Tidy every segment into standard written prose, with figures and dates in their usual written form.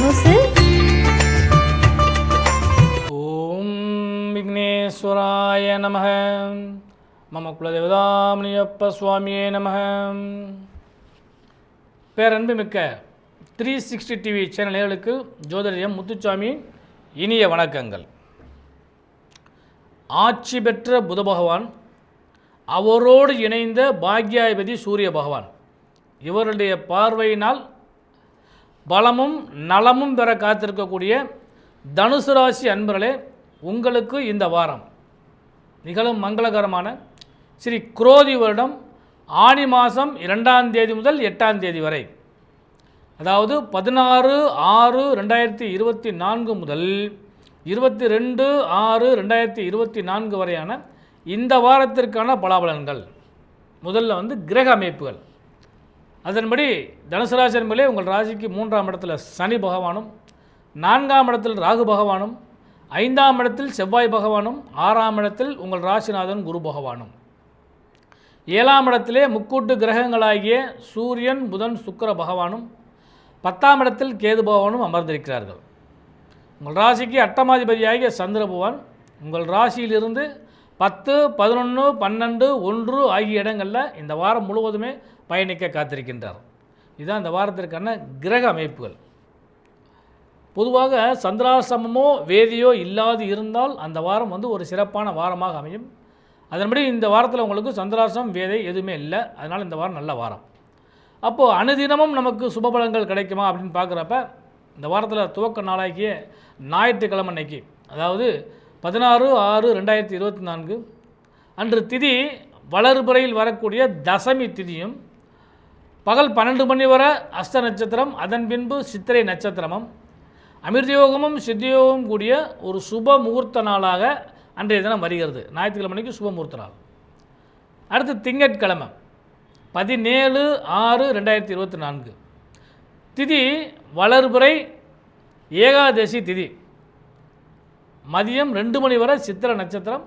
தனுசு. ஓம் விக்னேஸ்வராய நமஹ. மம குலதேவதாமணியப்ப சுவாமியே நமஹ. பேரன்பு மிக்க 360 டிவி சேனல் நேயர்களுக்கு ஜோதிடர் முத்துசாமி இனிய வணக்கங்கள். ஆட்சி பெற்ற புத பகவான், அவரோடு இணைந்த பாக்யாதிபதி சூரிய பகவான், இவருடைய பார்வையினால் பலமும் நலமும் பெற காத்திருக்கக்கூடிய தனுசு ராசி அன்பர்களே, உங்களுக்கு இந்த வாரம் நிகழும் மங்களகரமான ஸ்ரீ குரோதி வருடம் ஆனி மாதம் 2ஆம் தேதி முதல் 8ஆம் தேதி வரை, அதாவது 16/6/2024 முதல் 22/6/2024 வரையான இந்த வாரத்திற்கான பலாபலன்கள். முதல்ல கிரக அமைப்புகள். அதன்படி தனுசு ராசி என்பதிலே உங்கள் ராசிக்கு 3ஆம் இடத்தில் சனி பகவானும், 4ஆம் இடத்தில் ராகு பகவானும், 5ஆம் இடத்தில் செவ்வாய் பகவானும், 6ஆம் இடத்தில் உங்கள் ராசிநாதன் குரு பகவானும், 7ஆம் இடத்திலே முக்கூட்டு கிரகங்களாகிய சூரியன் புதன் சுக்கிர பகவானும், 10ஆம் இடத்தில் கேது பகவானும் அமர்ந்திருக்கிறார்கள். உங்கள் ராசிக்கு அட்டமாதிபதியாகிய சந்திர பகவான் உங்கள் ராசியிலிருந்து 10, 11, 12, 1 ஆகிய இடங்களில் இந்த வாரம் முழுவதுமே பயணிக்க காத்திருக்கின்றார். இதுதான் இந்த வாரத்திற்கான கிரக அமைப்புகள். பொதுவாக சந்திராசிரமமோ வேதியோ இல்லாது இருந்தால் அந்த வாரம் ஒரு சிறப்பான வாரமாக அமையும். அதன்படி இந்த வாரத்தில் உங்களுக்கு சந்திராசிரமம் வேதை எதுவுமே இல்லை. அதனால் இந்த வாரம் நல்ல வாரம். அப்போது அனுதினமும் நமக்கு சுபபலங்கள் கிடைக்குமா அப்படின்னு பார்க்குறப்ப, இந்த வாரத்தில் துவக்க நாளாகிய ஞாயிற்றுக்கிழமை அன்னைக்கு, அதாவது 16/6/2024 அன்று திதி வளர்பிறையில் வரக்கூடிய தசமி திதியும், பகல் 12 மணி வரை அஸ்த நட்சத்திரம், அதன் பின்பு சித்திரை நட்சத்திரமும், அமிர்தயோகமும் சித்தியோகமும் கூடிய ஒரு சுப முகூர்த்த நாளாக அன்றைய தினம் வருகிறது. ஞாயிற்றுக்கிழமைக்கு சுப முகூர்த்த நாள். அடுத்து திங்கட்கிழமை 17/6/2024 திதி வளர்பிறை ஏகாதசி திதி, மதியம் 2 மணி வரை சித்திர நட்சத்திரம்,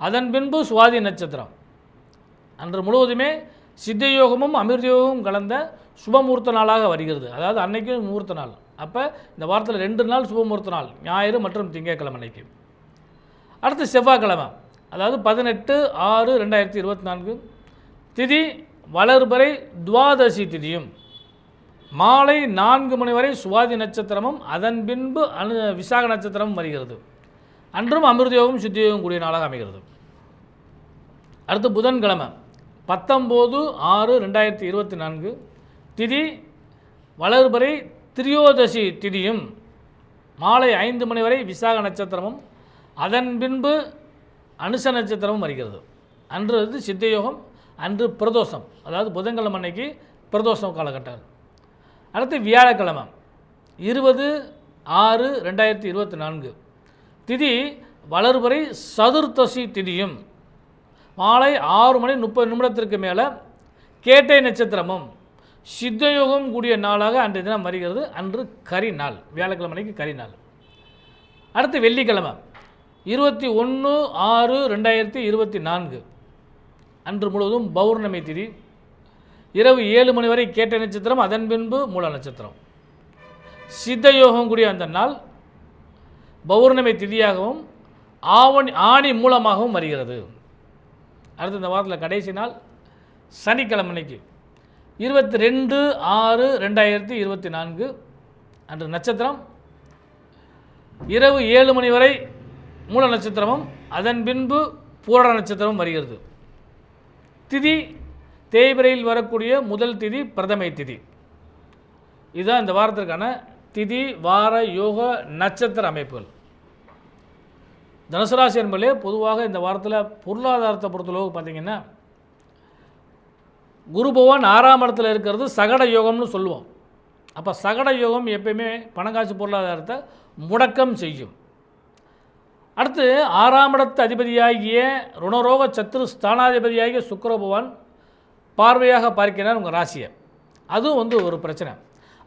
அதன் பின்பு சுவாதி நட்சத்திரம். அன்று முழுவதுமே சித்தயோகமும் அமிர்தயோகமும் கலந்த சுபமுகூர்த்த நாளாக வருகிறது. அதாவது அன்னைக்கு முகூர்த்த நாள். அப்போ இந்த வாரத்தில் 2 நாள் சுபமுகூர்த்த நாள், ஞாயிறு மற்றும் திங்கட்கிழமை அன்னைக்கு. அடுத்து செவ்வாய்க்கிழமை, அதாவது 18/6/2024 திதி வளர்பிறை துவாதசி திதியும், மாலை 4 மணி வரை சுவாதி நட்சத்திரமும், அதன் பின்பு விசாக நட்சத்திரமும் வருகிறது. அன்றும் அமிர்தயோகம் சித்தியோகம் கூடிய நாளாக அமைகிறது. அடுத்து புதன்கிழமை 19/6/2024 திதி வளர்பிறை திரியோதசி திதியும், மாலை 5 மணி வரை விசாக நட்சத்திரமும், அதன் பின்பு அனுச நட்சத்திரமும் வருகிறது. அன்று சித்தயோகம், அன்று பிரதோஷம், அதாவது புதன்கிழமை அன்னைக்கு பிரதோஷம் காலகட்டம். அடுத்து வியாழக்கிழமை 20/6/2024 திதி வளர்பிறை சதுர்த்தசி திதியும், மாலை 6:30 மேலே கேட்டை நட்சத்திரமும், சித்தயோகம் கூடிய நாளாக அன்றைய தினம் வருகிறது. அன்று கரி நாள், வியாழக்கிழமைக்கு கரி நாள். அடுத்து வெள்ளிக்கிழமை 21/6/2024 அன்று முழுவதும் பௌர்ணமி திதி, இரவு 7 மணி வரை கேட்டை நட்சத்திரம், அதன் பின்பு மூல நட்சத்திரம். சித்தயோகம் கூடிய அந்த நாள் பௌர்ணமி திதியாகவும் ஆணி மூலமாகவும் வருகிறது. அடுத்து இந்த வாரத்தில் கடைசி நாள் சனிக்கிழமை அன்னைக்கு 22/6/2024 அன்று நட்சத்திரம் இரவு 7 மணி வரை மூல நட்சத்திரமும், அதன் பின்பு பூரண நட்சத்திரமும் வருகிறது. திதி தேய்பிரையில் வரக்கூடிய முதல் திதி பிரதமை திதி. இதுதான் இந்த வாரத்திற்கான திதி வார யோக நட்சத்திர அமைப்புகள். தனுசு ராசி என்பதிலே பொதுவாக இந்த வாரத்தில் பொருளாதாரத்தை பொறுத்தளவு பார்த்திங்கன்னா, குரு பகவான் 6ஆம் இடத்துல இருக்கிறது சகட யோகம்னு சொல்லுவோம். அப்போ சகட யோகம் எப்பயுமே பணக்காசு பொருளாதாரத்தை முடக்கம் செய்யும். அடுத்து 6ஆம் இடத்து அதிபதியாகிய ருணரோக சத்துரு ஸ்தானாதிபதியாகிய சுக்கிர பகவான் பார்வையாக பார்க்கிறார் உங்கள் ராசியை. அதுவும் ஒரு பிரச்சனை.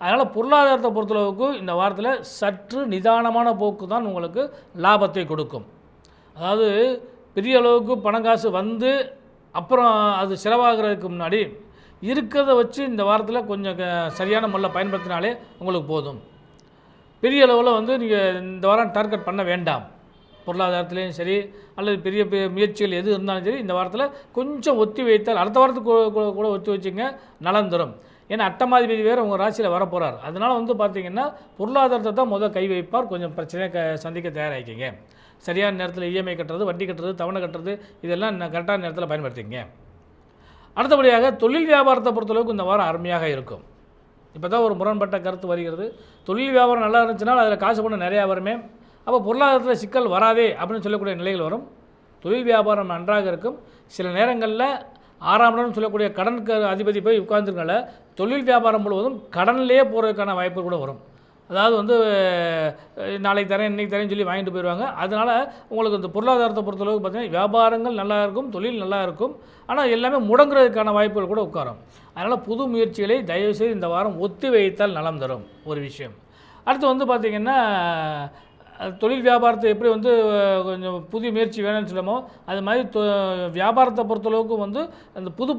அதனால் பொருளாதாரத்தை பொறுத்தளவுக்கு இந்த வாரத்தில் சற்று நிதானமான போக்கு தான் உங்களுக்கு லாபத்தை கொடுக்கும். அதாவது பெரிய அளவுக்கு பணங்காசு வந்து அப்புறம் அது செலவாகிறதுக்கு முன்னாடி இருக்கிறத வச்சு இந்த வாரத்தில் கொஞ்சம் சரியான முறையில் பயன்படுத்தினாலே உங்களுக்கு போதும். பெரிய அளவில் வந்து நீங்கள் இந்த வாரம் டார்கெட் பண்ண வேண்டாம். பொருளாதாரத்துலேயும் சரி அல்லது பெரிய முயற்சிகள் எது இருந்தாலும் சரி இந்த வாரத்தில் கொஞ்சம் ஒத்தி வைத்தால் அடுத்த வாரத்துக்கு கூட ஒத்தி வச்சுங்க, நலம் தரும். ஏன்னா அட்டமாதிபதி வேறு உங்கள் ராசியில் வரப்போகிறார். அதனால் வந்து பார்த்திங்கன்னா பொருளாதாரத்தை தான் முதல் கை வைப்பார். கொஞ்சம் பிரச்சனையை சந்திக்க தயாராகிக்கிங்க. சரியான நேரத்தில் இஎம்ஐ கட்டுறது, வட்டி கட்டுறது, தவணை கட்டுறது இதெல்லாம் கரெக்டான நேரத்தில் பயன்படுத்திங்க. அடுத்தபடியாக தொழில் வியாபாரத்தை பொறுத்தளவுக்கு இந்த வாரம் அருமையாக இருக்கும். இப்போ தான் ஒரு முரண்பட்ட கருத்து வருகிறது. தொழில் வியாபாரம் நல்லா இருந்துச்சுன்னா அதில் காசு பணம் நிறையா வருமே, அப்போ பொருளாதாரத்தில் சிக்கல் வராதே அப்படின்னு சொல்லக்கூடிய நிலைகள் வரும். தொழில் வியாபாரம் நன்றாக இருக்கும். சில நேரங்களில் 6ஆம் இடம் சொல்லக்கூடிய கடனுக்கு அதிபதி போய் உட்கார்ந்துருக்கனால தொழில் வியாபாரம் முழுவதும் கடனிலேயே போகிறதுக்கான வாய்ப்பு கூட வரும். அதாவது வந்து நாளைக்கு தரேன் இன்றைக்கி தரேன்னு சொல்லி வாங்கிட்டு போயிடுவாங்க. அதனால் உங்களுக்கு இந்த பொருளாதாரத்தை பொறுத்தளவுக்கு பார்த்திங்கன்னா வியாபாரங்கள் நல்லா இருக்கும், தொழில் நல்லா இருக்கும். ஆனால் எல்லாமே முடங்குறதுக்கான வாய்ப்புகள் கூட உட்காரும். அதனால் புது முயற்சிகளை தயவுசெய்து இந்த வாரம் ஒத்தி வைத்தால் நலம் தரும் ஒரு விஷயம். அடுத்து வந்து பார்த்திங்கன்னா தொழில் வியாபாரத்தை எப்படி வந்து கொஞ்சம் புதிய முயற்சி வேணும்னு சொல்லமோ அது மாதிரி வியாபாரத்தை பொறுத்தளவுக்கு வந்து அந்த புது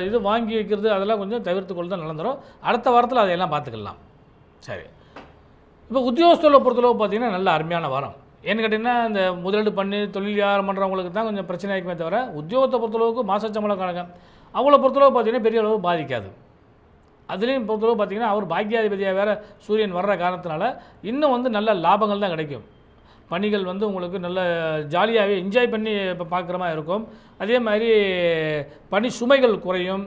இது வாங்கி வைக்கிறது அதெல்லாம் கொஞ்சம் தவிர்த்து கொள்ள தான் நடந்துடும். அடுத்த வாரத்தில் அதையெல்லாம் பார்த்துக்கலாம். சரி, இப்போ உத்தியோகஸ்தலை பொறுத்தளவு பார்த்திங்கன்னா நல்ல அருமையான வாரம். ஏன்னு கேட்டிங்கன்னா இந்த முதலீடு பண்ணி தொழில் வியாபாரம் பண்ணுறவங்களுக்கு தான் கொஞ்சம் பிரச்சனை ஆகிக்குமே தவிர உத்தியோகத்தை பொறுத்தளவுக்கு மாசச்சம்பளம் கணக்கு அவளை பொறுத்தளவு பார்த்திங்கன்னா பெரிய அளவு பாதிக்காது. அதுலேயும் பொறுத்தளவு பார்த்திங்கன்னா அவர் பாக்கியாதிபதியாக வேறு சூரியன் வர்ற காரணத்தினால இன்னும் வந்து நல்ல லாபங்கள் தான் கிடைக்கும். பணிகள் வந்து உங்களுக்கு நல்ல ஜாலியாகவே என்ஜாய் பண்ணி இப்போ பார்க்குற மாதிரி இருக்கும். அதே மாதிரி பணி சுமைகள் குறையும்,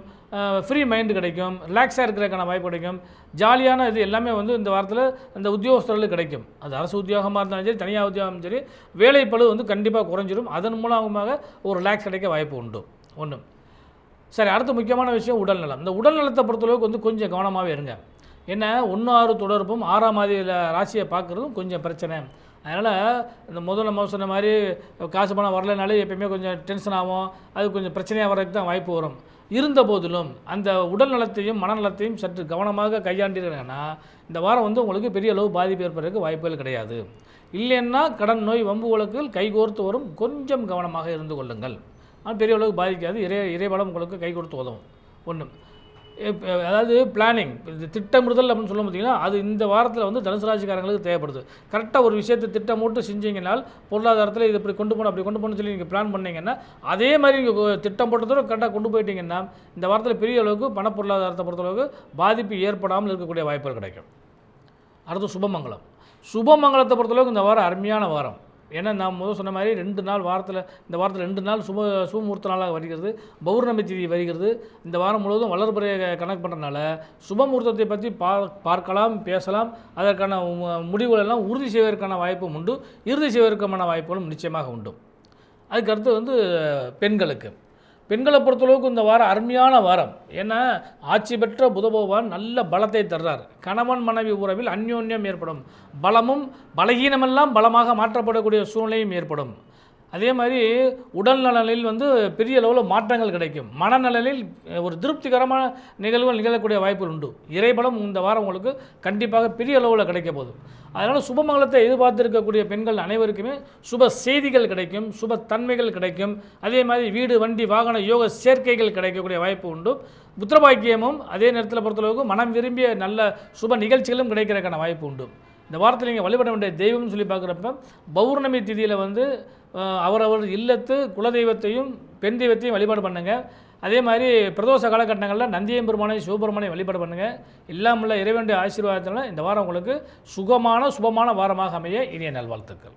ஃப்ரீ மைண்டு கிடைக்கும், ரிலாக்ஸாக இருக்கிறதுக்கான வாய்ப்பு கிடைக்கும். ஜாலியான இது எல்லாமே வந்து இந்த வாரத்தில் இந்த உத்தியோகஸ்தர்களுக்கு கிடைக்கும். அது அரசு உத்தியோகமாக இருந்தாலும் சரி, தனியார் உத்தியோகம் சரி, வேலைப்பளு வந்து கண்டிப்பாக குறைஞ்சிடும். அதன் மூலமாக ஒரு ரிலாக்ஸ் கிடைக்க வாய்ப்பு உண்டு. ஒன்று. சரி, அடுத்த முக்கியமான விஷயம் உடல்நலம். இந்த உடல்நலத்தை பொறுத்தளவுக்கு வந்து கொஞ்சம் கவனமாகவே இருங்க. ஏன்னா 1-6 தொடர்பும் 6ஆம் அதில் ராசியை பார்க்குறதும் கொஞ்சம் பிரச்சனை. அதனால் இந்த நம்ம சொன்ன மாதிரி காசு பணம் வரலைனாலே எப்பயுமே கொஞ்சம் டென்ஷன் ஆகும். அது கொஞ்சம் பிரச்சனையாக வர்றதுக்கு தான் வாய்ப்பு வரும். இருந்த போதிலும் அந்த உடல் நலத்தையும் மனநலத்தையும் சற்று கவனமாக கையாண்டிருக்காங்கன்னா இந்த வாரம் வந்து உங்களுக்கு பெரிய அளவு பாதிப்பு ஏற்படுறதுக்கு வாய்ப்புகள் கிடையாது. இல்லைன்னா கடன் நோய் வம்பு வழக்குகள் கைகோர்த்து வரும். கொஞ்சம் கவனமாக இருந்து கொள்ளுங்கள். ஆனால் பெரிய அளவுக்கு பாதிக்காது. இறைவளம் உங்களுக்கு கை கொடுத்து உதவும். ஒன்று. அதாவது பிளானிங், இது திட்டமிடுதல் அப்படின்னு சொல்ல பார்த்தீங்கன்னா அது இந்த வாரத்தில் வந்து தனுசு ராசிக்காரங்களுக்கு தேவைப்படுது. கரெக்டாக ஒரு விஷயத்தை திட்டமிட்டு செஞ்சீங்கன்னால் பொருளாதாரத்தில் இது இப்படி கொண்டு போகணும் அப்படி கொண்டு போகணும்னு சொல்லி நீங்கள் பிளான் பண்ணிங்கன்னா அதே மாதிரி நீங்கள் திட்டம் போட்டதோட கரெக்டாக கொண்டு போயிட்டீங்கன்னா இந்த வாரத்தில் பெரிய அளவுக்கு பண பொருளாதாரத்தை பொறுத்தளவுக்கு பாதிப்பு ஏற்படாமல் இருக்கக்கூடிய வாய்ப்புகள் கிடைக்கும். அடுத்து சுபமங்கலம். சுபமங்கலத்தை பொறுத்தளவுக்கு இந்த வாரம் அருமையான வாரம். ஏன்னா நான் முதல் சொன்ன மாதிரி 2 நாள் இந்த வாரத்தில் 2 நாள் சுபமுகூர்த்த நாளாக வருகிறது. பௌர்ணமி திதி வருகிறது. இந்த வாரம் முழுவதும் வளர்பிறையை கணக்கு பண்ணுறதுனால சுபமுகூர்த்தத்தை பற்றி பார்க்கலாம், பேசலாம். அதற்கான முடிவுகளெல்லாம் உறுதி செய்வதற்கான வாய்ப்பும் உண்டு. இறுதி செய்வதற்கான வாய்ப்புகளும் நிச்சயமாக உண்டு. அதுக்கடுத்து வந்து பெண்களை பொறுத்தளவுக்கு இந்த வாரம் அருமையான வாரம். ஏன்னா ஆட்சி பெற்ற புத பகவான் நல்ல பலத்தை தர்றார். கணவன் மனைவி உறவில் அந்யோன்யம் ஏற்படும். பலமும் பலகீனமெல்லாம் பலமாக மாற்றப்படக்கூடிய சூழ்நிலையும் ஏற்படும். அதே மாதிரி உடல் நலனில் வந்து பெரிய அளவில் மாற்றங்கள் கிடைக்கும். மனநலனில் ஒரு திருப்திகரமான நிகழ்வுகள் நிகழக்கூடிய வாய்ப்புகள் உண்டு. இறைபலம் இந்த வாரம் உங்களுக்கு கண்டிப்பாக பெரிய அளவில் கிடைக்க போகுது. அதனால் சுபமங்கலத்தை எதிர்பார்த்திருக்கக்கூடிய பெண்கள் அனைவருக்குமே சுப செய்திகள் கிடைக்கும், சுப தன்மைகள் கிடைக்கும். அதே மாதிரி வீடு வண்டி வாகன யோக சேர்க்கைகள் கிடைக்கக்கூடிய வாய்ப்பு உண்டு. புத்திரபாக்கியமும் அதே நேரத்தில் பொறுத்தளவுக்கு மனம் விரும்பிய நல்ல சுப நிகழ்ச்சிகளும் கிடைக்கிறதுக்கான வாய்ப்பு உண்டு. இந்த வாரத்தில் நீங்கள் வழிபட வேண்டிய தெய்வம்னு சொல்லி பார்க்குறப்ப பௌர்ணமி திதியில் வந்து அவரவர் இல்லத்து குலதெய்வத்தையும் பெண் தெய்வத்தையும் வழிபாடு பண்ணுங்கள். அதே மாதிரி பிரதோஷ காலகட்டங்களில் நந்தியம்பெருமானை சிவபெருமானை வழிபாடு பண்ணுங்கள். இல்லாமல் இறைவனுடைய ஆசீர்வாதத்தினால இந்த வாரம் உங்களுக்கு சுபமான வாரமாக அமைய இனிய நல்வாழ்த்துக்கள்.